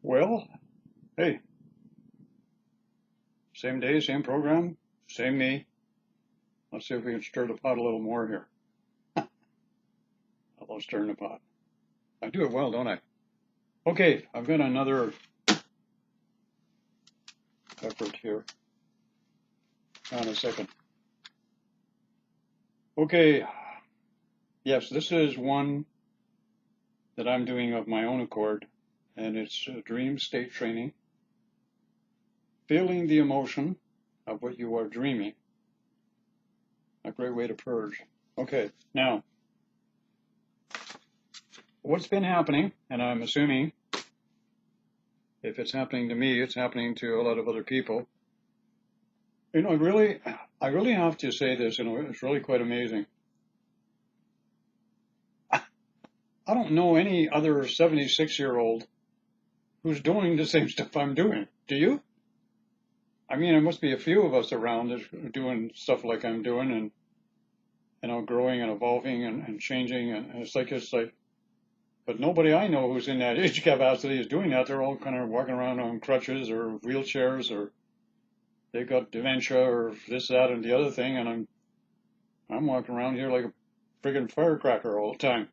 Well, hey, same day, same program, same me. Let's see if we can stir the pot a little more here. I love stirring the pot. I do it well, don't I? Okay, I've got another effort here. Hang on a second. Okay, yes, this is one that I'm doing of my own accord, and it's a dream state training. Feeling the emotion of what you are dreaming. A great way to purge. Okay, now, what's been happening, and I'm assuming if it's happening to me, it's happening to a lot of other people. You know, I really have to say this, it's really quite amazing. I don't know any other 76-year-old who's doing the same stuff I'm doing. Do you? I mean, there must be a few of us around doing stuff like I'm doing and growing and evolving and changing. And it's like, but nobody I know who's in that age capacity is doing that. They're all kind of walking around on crutches or wheelchairs, or they've got dementia or this, that, and the other thing. And I'm walking around here like a friggin' firecracker all the time.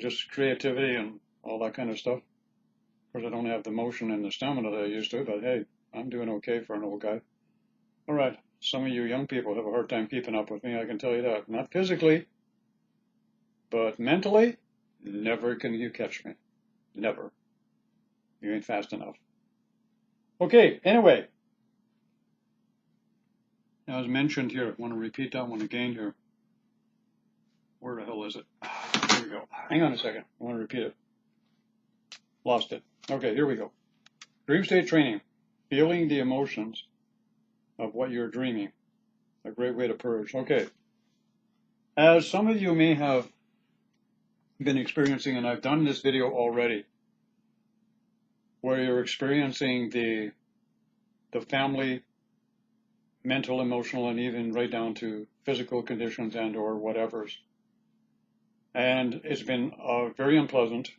Just creativity and all that kind of stuff. Of course, I don't have the motion and the stamina that I used to, but hey, I'm doing okay for an old guy. All right, some of you young people have a hard time keeping up with me, I can tell you that. Not physically, but mentally, never can you catch me. Never. You ain't fast enough. Okay, anyway. As mentioned here, I want to repeat that one again here. Where the hell is it? Here we go. Hang on a second. I want to repeat it. Lost it. Okay, here we go. Dream state training. Feeling the emotions of what you're dreaming. A great way to purge. Okay. As some of you may have been experiencing, and I've done this video already, where you're experiencing the family, mental, emotional, and even right down to physical conditions and or whatever's. And it's been very unpleasant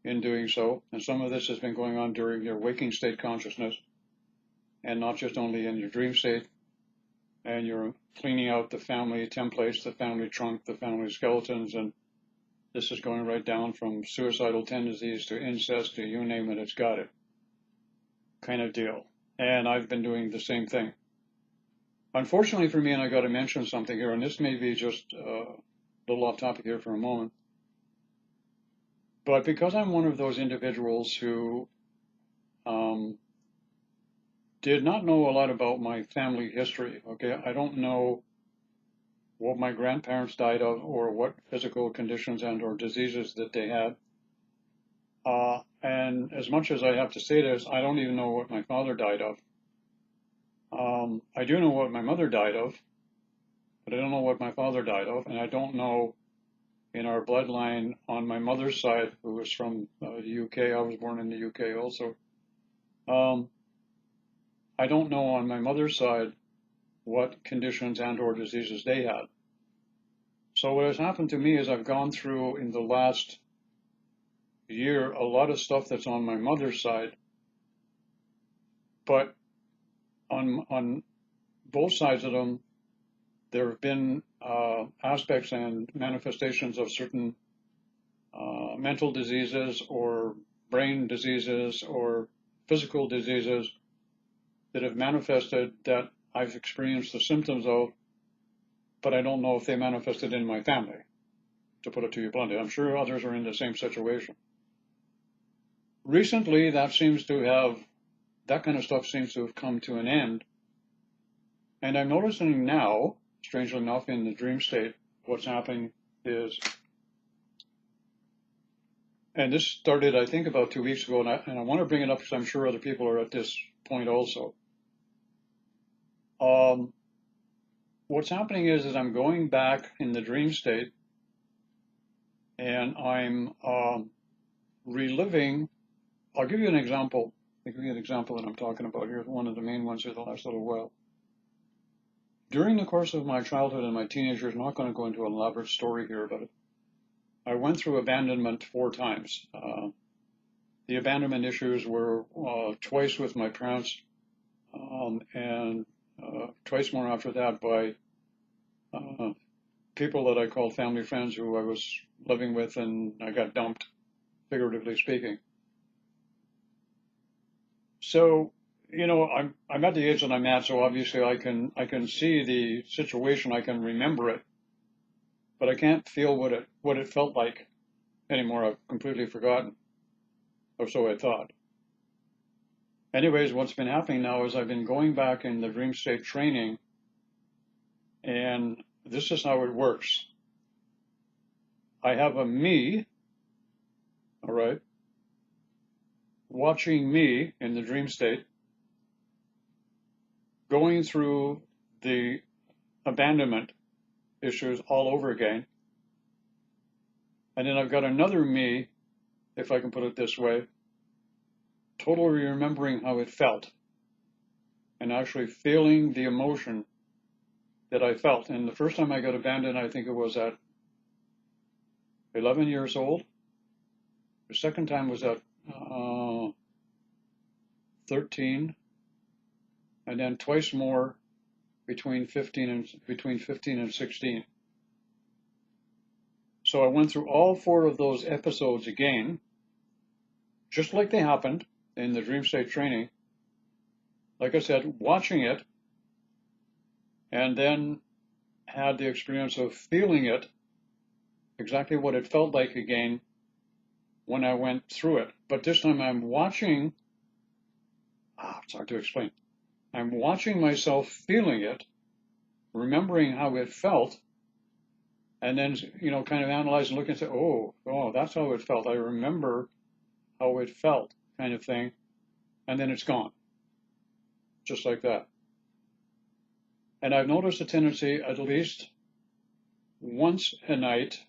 in doing so. And some of this has been going on during your waking state consciousness, and not just only in your dream state. And you're cleaning out the family templates, the family trunk, the family skeletons, and this is going right down from suicidal tendencies to incest to you name it, it's got it kind of deal. And I've been doing the same thing. Unfortunately for me, and I got to mention something here, and this may be just a little off topic here for a moment, but because I'm one of those individuals who did not know a lot about my family history, okay, I don't know what my grandparents died of or what physical conditions and or diseases that they had. And as much as I have to say this, I don't even know what my father died of. I do know what my mother died of, but I don't know what my father died of, and I don't know in our bloodline on my mother's side, who was from the UK. I was born in the UK also. I don't know on my mother's side what conditions and or diseases they had. So what has happened to me is I've gone through in the last year a lot of stuff that's on my mother's side, but on both sides of them, there have been aspects and manifestations of certain mental diseases or brain diseases or physical diseases that have manifested that I've experienced the symptoms of, but I don't know if they manifested in my family, to put it to you bluntly. I'm sure others are in the same situation. Recently, that kind of stuff seems to have come to an end. And I'm noticing now, strangely enough, in the dream state, what's happening is, and this started, I think, about 2 weeks ago, and I want to bring it up because I'm sure other people are at this point also. What's happening is I'm going back in the dream state, and I'm reliving. I'll give you an example. I'll give you an example that I'm talking about here. One of the main ones here the last little while. During the course of my childhood and my teenage years, I'm not going to go into an elaborate story here, but I went through abandonment 4 times. The abandonment issues were twice with my parents, and twice more after that by people that I called family friends who I was living with, and I got dumped, figuratively speaking. So, I'm at the age that I'm at, so obviously I can see the situation, I can remember it, but I can't feel what it felt like anymore. I've completely forgotten, or so I thought. Anyways, what's been happening now is I've been going back in the dream state training, and this is how it works. I have a me, all right, watching me in the dream state, going through the abandonment issues all over again. And then I've got another me, if I can put it this way, totally remembering how it felt and actually feeling the emotion that I felt. And the first time I got abandoned, I think it was at 11 years old. The second time was at 13, and then twice more between 15 and 16. So I went through all 4 of those episodes again, just like they happened in the dream state training. Like I said, watching it, and then had the experience of feeling it, exactly what it felt like again when I went through it. But this time I'm watching, it's hard to explain. I'm watching myself feeling it, remembering how it felt, and then, kind of analyze and look and say, oh, that's how it felt. I remember how it felt, kind of thing. And then it's gone. Just like that. And I've noticed a tendency, at least once a night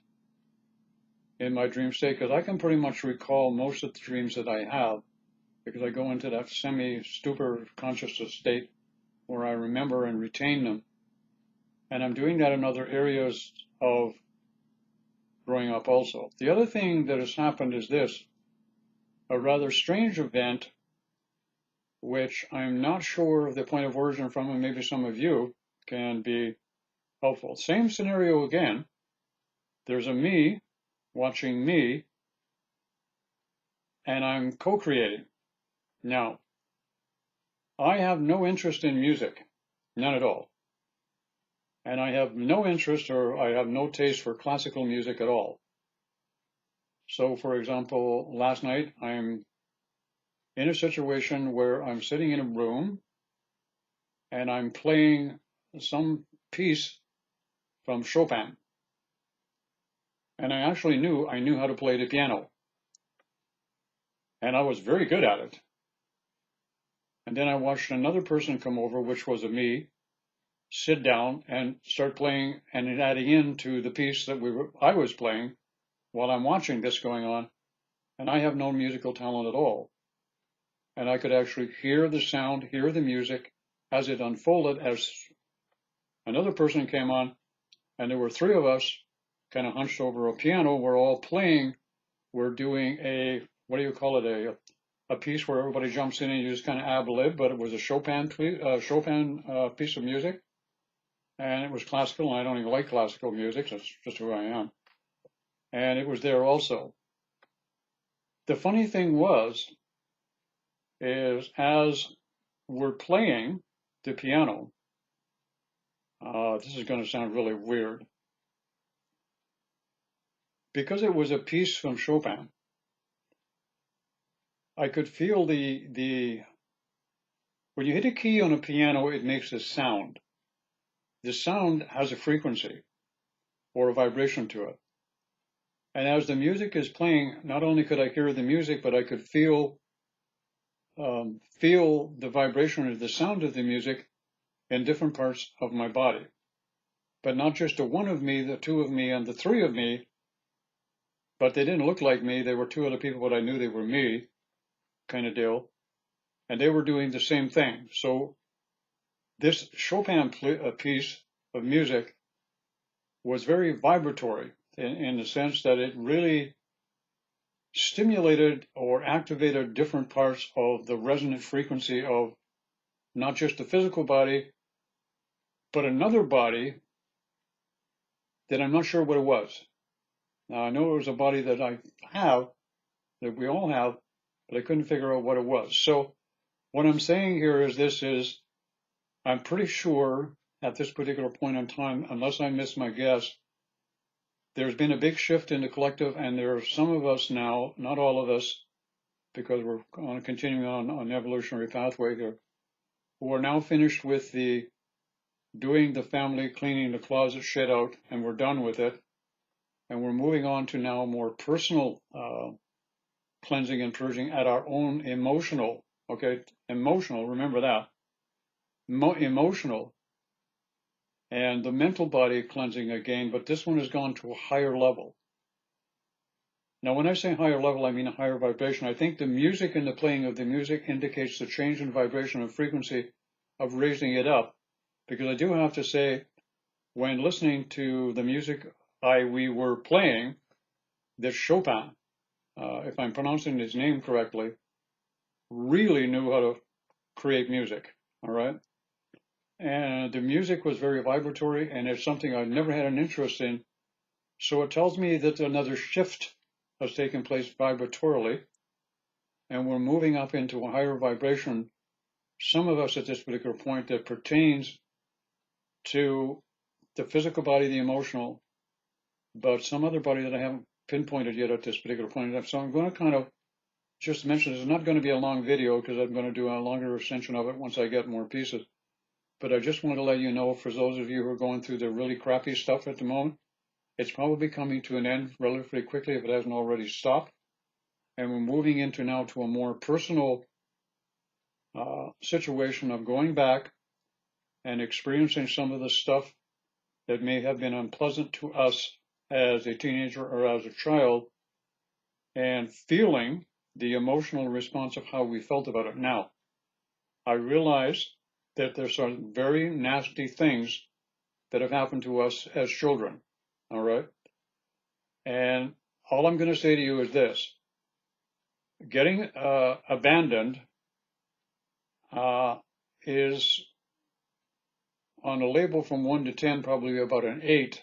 in my dream state, because I can pretty much recall most of the dreams that I have, because I go into that semi-stupor consciousness state where I remember and retain them. And I'm doing that in other areas of growing up also. The other thing that has happened is this, a rather strange event, which I'm not sure of the point of origin from, and maybe some of you can be helpful. Same scenario again. There's a me watching me, and I'm co-creating. Now, I have no interest in music, none at all. And I have no interest, or I have no taste for classical music at all. So, for example, last night I'm in a situation where I'm sitting in a room and I'm playing some piece from Chopin. And I actually knew how to play the piano. And I was very good at it. And then I watched another person come over, which was a me, sit down and start playing and adding into the piece that I was playing while I'm watching this going on. And I have no musical talent at all. And I could actually hear the sound, hear the music as it unfolded, as another person came on, and there were 3 of us kind of hunched over a piano. We're all playing. We're doing a piece where everybody jumps in and you just kind of ad lib, but it was a Chopin piece of music. And it was classical, and I don't even like classical music. That's just who I am. And it was there also. The funny thing is as we're playing the piano, this is going to sound really weird, because it was a piece from Chopin, I could feel when you hit a key on a piano, it makes a sound. The sound has a frequency or a vibration to it. And as the music is playing, not only could I hear the music, but I could feel the vibration or the sound of the music in different parts of my body. But not just the 1 of me, the 2 of me, and the 3 of me, but they didn't look like me. They were 2 other people, but I knew they were me, kind of deal. And they were doing the same thing. So this Chopin piece of music was very vibratory in the sense that it really stimulated or activated different parts of the resonant frequency of not just the physical body, but another body that I'm not sure what it was. Now, I know it was a body that I have, that we all have, but I couldn't figure out what it was. So what I'm saying here is this is, I'm pretty sure at this particular point in time, unless I miss my guess, there's been a big shift in the collective, and there are some of us now, not all of us, because we're continuing on an evolutionary pathway here, who are now finished with the doing the family, cleaning the closet shit out, and we're done with it. And we're moving on to now more personal cleansing and purging at our own emotional, okay, emotional, remember that, emotional, and the mental body cleansing again, but this one has gone to a higher level. Now, when I say higher level, I mean a higher vibration. I think the music and the playing of the music indicates the change in vibration and frequency of raising it up, because I do have to say, when listening to the music we were playing, that Chopin, if I'm pronouncing his name correctly, really knew how to create music, all right? And the music was very vibratory, and it's something I've never had an interest in. So it tells me that another shift has taken place vibratorily, and we're moving up into a higher vibration, some of us at this particular point, that pertains to the physical body, the emotional, but some other body that I haven't pinpointed yet at this particular point in time. So I'm going to kind of just mention, it's not going to be a long video because I'm going to do a longer extension of it once I get more pieces. But I just want to let you know, for those of you who are going through the really crappy stuff at the moment, it's probably coming to an end relatively quickly if it hasn't already stopped. And we're moving into now to a more personal situation of going back and experiencing some of the stuff that may have been unpleasant to us as a teenager or as a child, and feeling the emotional response of how we felt about it. Now, I realize that there's some very nasty things that have happened to us as children, all right? And all I'm going to say to you is this: getting abandoned is on a label from 1 to 10, probably about an 8,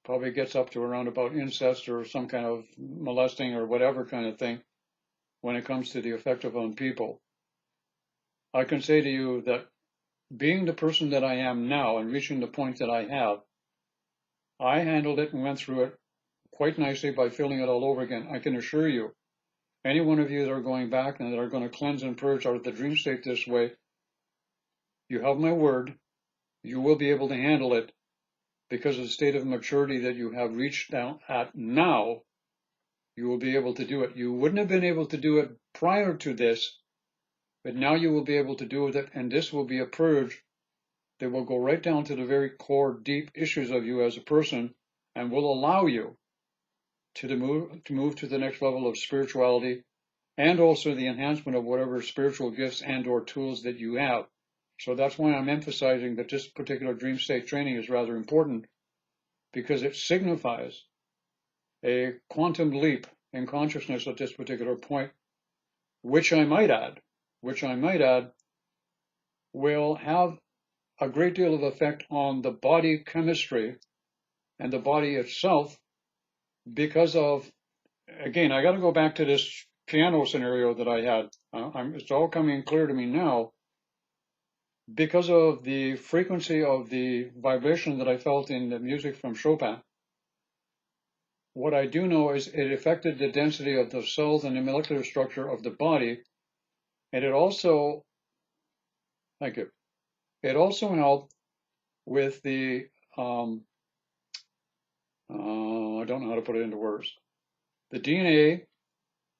probably gets up to around about incest or some kind of molesting or whatever kind of thing when it comes to the effect on people. I can say to you that being the person that I am now and reaching the point that I have, I handled it and went through it quite nicely by feeling it all over again. I can assure you, any one of you that are going back and that are going to cleanse and purge out of the dream state this way, you have my word, you will be able to handle it, because of the state of maturity that you have reached down at now. You will be able to do it. You wouldn't have been able to do it prior to this, but now you will be able to do it, and this will be a purge that will go right down to the very core, deep issues of you as a person, and will allow you to move to the next level of spirituality, and also the enhancement of whatever spiritual gifts and or tools that you have. So that's why I'm emphasizing that this particular dream state training is rather important, because it signifies a quantum leap in consciousness at this particular point, which I might add, will have a great deal of effect on the body chemistry and the body itself, because of, again, I got to go back to this piano scenario that I had. It's all coming clear to me now. Because of the frequency of the vibration that I felt in the music from Chopin, what I do know is it affected the density of the cells and the molecular structure of the body, and it also, thank you, it also helped with the, I don't know how to put it into words. The DNA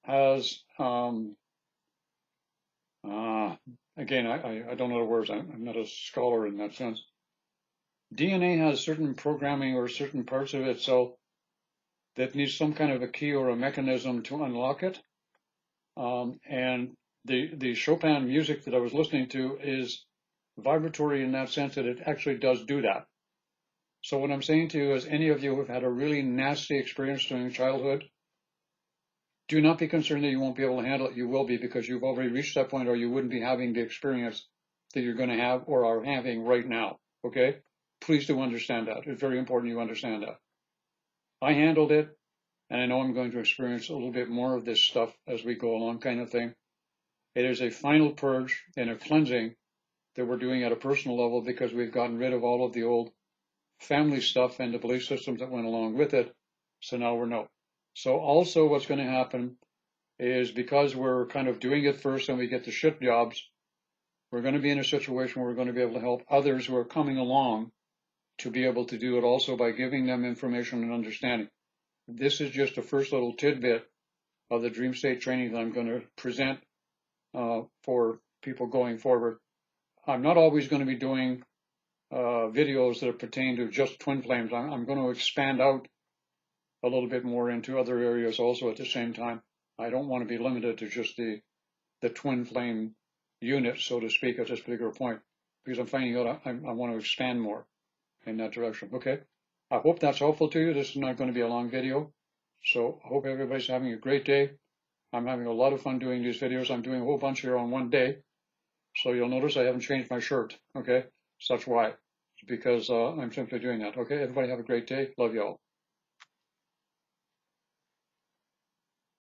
has, again, I don't know the words, I'm not a scholar in that sense. DNA has certain programming or certain parts of itself that needs some kind of a key or a mechanism to unlock it. And the Chopin music that I was listening to is vibratory in that sense that it actually does do that. So what I'm saying to you is, any of you who have had a really nasty experience during childhood, Do not be concerned that you won't be able to handle it. You will be, because you've already reached that point, or you wouldn't be having the experience that you're going to have or are having right now. Okay? Please do understand that. It's very important you understand that. I handled it, and I know I'm going to experience a little bit more of this stuff as we go along, kind of thing. It is a final purge and a cleansing that we're doing at a personal level, because we've gotten rid of all of the old family stuff and the belief systems that went along with it. So now we're no. So also what's going to happen is, because we're kind of doing it first and we get the shit jobs, we're going to be in a situation where we're going to be able to help others who are coming along to be able to do it also by giving them information and understanding. This is just a first little tidbit of the dream state training that I'm going to present for people going forward. I'm not always going to be doing videos that pertain to just twin flames. I'm going to expand out a little bit more into other areas also at the same time. I don't want to be limited to just the twin flame unit, so to speak, at this particular point, because I'm finding out I want to expand more in that direction. Okay, I hope that's helpful to you. This is not going to be a long video, so I hope everybody's having a great day. I'm having a lot of fun doing these videos. I'm doing a whole bunch here on one day, so you'll notice I haven't changed my shirt. Okay, so that's why. It's because I'm simply doing that. Okay, everybody have a great day. Love you all.